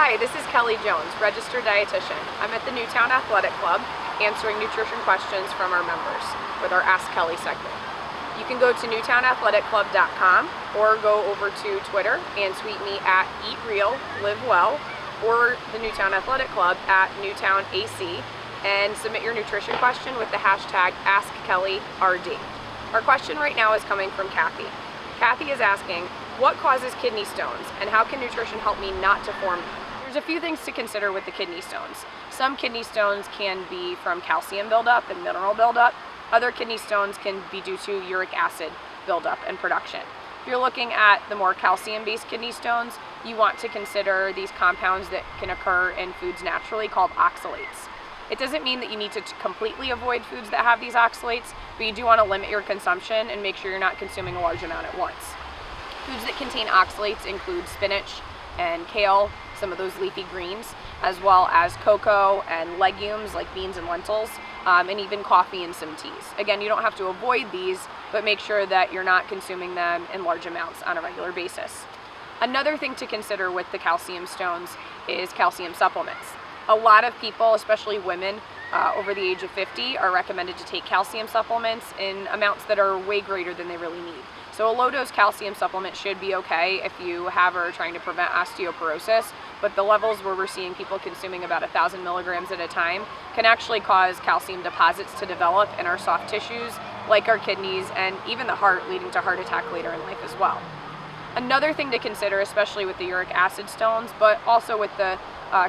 Hi, this is Kelly Jones, registered dietitian. I'm at the Newtown Athletic Club answering nutrition questions from our members with our Ask Kelly segment. You can go to newtownathletic.club.com or go over to Twitter and tweet me at EatRealLiveWell or the Newtown Athletic Club at NewtownAC and submit your nutrition question with the hashtag AskKellyRD. Our question right now is coming from Cathy. Cathy is asking, what causes kidney stones and how can nutrition help me not to form them? There's a few things to consider with the kidney stones. Some kidney stones can be from calcium buildup and mineral buildup. Other kidney stones can be due to uric acid buildup and production. If you're looking at the more calcium-based kidney stones, you want to consider these compounds that can occur in foods naturally called oxalates. It doesn't mean that you need to completely avoid foods that have these oxalates, but you do want to limit your consumption and make sure you're not consuming a large amount at once. Foods that contain oxalates include spinach and kale, some of those leafy greens, as well as cocoa and legumes like beans and lentils, and even coffee and some teas. Again, you don't have to avoid these, but make sure that you're not consuming them in large amounts on a regular basis. Another thing to consider with the calcium stones is calcium supplements. A lot of people, especially women over the age of 50, are recommended to take calcium supplements in amounts that are way greater than they really need. So a low-dose calcium supplement should be okay if you have or are trying to prevent osteoporosis, but the levels where we're seeing people consuming about 1,000 milligrams at a time can actually cause calcium deposits to develop in our soft tissues, like our kidneys and even the heart, leading to heart attack later in life as well. Another thing to consider, especially with the uric acid stones, but also with the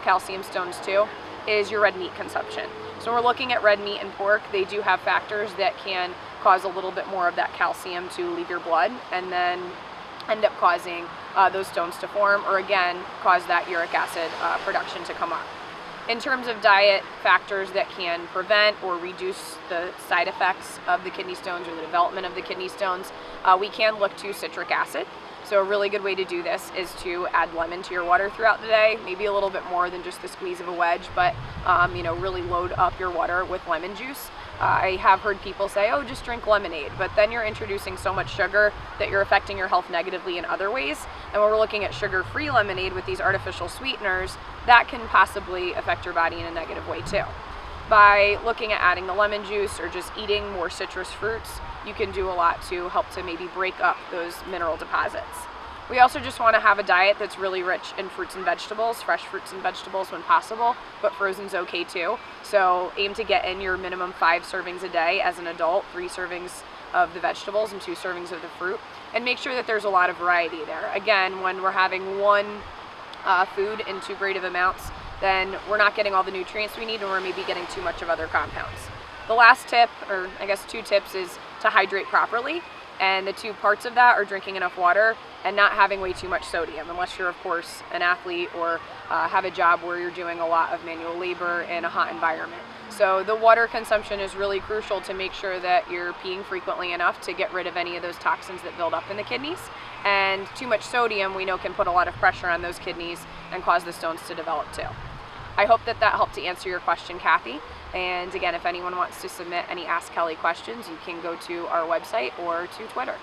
calcium stones too, is your red meat consumption. So we're looking at red meat and pork. They do have factors that can cause a little bit more of that calcium to leave your blood and then end up causing those stones to form, or again, cause that uric acid production to come up. In terms of diet factors that can prevent or reduce the side effects of the kidney stones or the development of the kidney stones, we can look to citric acid. So a really good way to do this is to add lemon to your water throughout the day, maybe a little bit more than just the squeeze of a wedge, but really load up your water with lemon juice. I have heard people say, oh, just drink lemonade, but then you're introducing so much sugar that you're affecting your health negatively in other ways. And when we're looking at sugar-free lemonade with these artificial sweeteners, that can possibly affect your body in a negative way too. By looking at adding the lemon juice or just eating more citrus fruits, you can do a lot to help to maybe break up those mineral deposits. We also just want to have a diet that's really rich in fruits and vegetables, fresh fruits and vegetables when possible, but frozen's okay too. So aim to get in your minimum 5 servings a day as an adult, 3 servings of the vegetables and 2 servings of the fruit, and make sure that there's a lot of variety there. Again, when we're having one food in too great of amounts, then we're not getting all the nutrients we need and we're maybe getting too much of other compounds. The last tip, or I guess 2 tips, is to hydrate properly. And the 2 parts of that are drinking enough water and not having way too much sodium, unless you're, of course, an athlete or have a job where you're doing a lot of manual labor in a hot environment. So the water consumption is really crucial to make sure that you're peeing frequently enough to get rid of any of those toxins that build up in the kidneys. And too much sodium, we know, can put a lot of pressure on those kidneys and cause the stones to develop too. I hope that helped to answer your question, Cathy. And again, if anyone wants to submit any Ask Kelly questions, you can go to our website or to Twitter.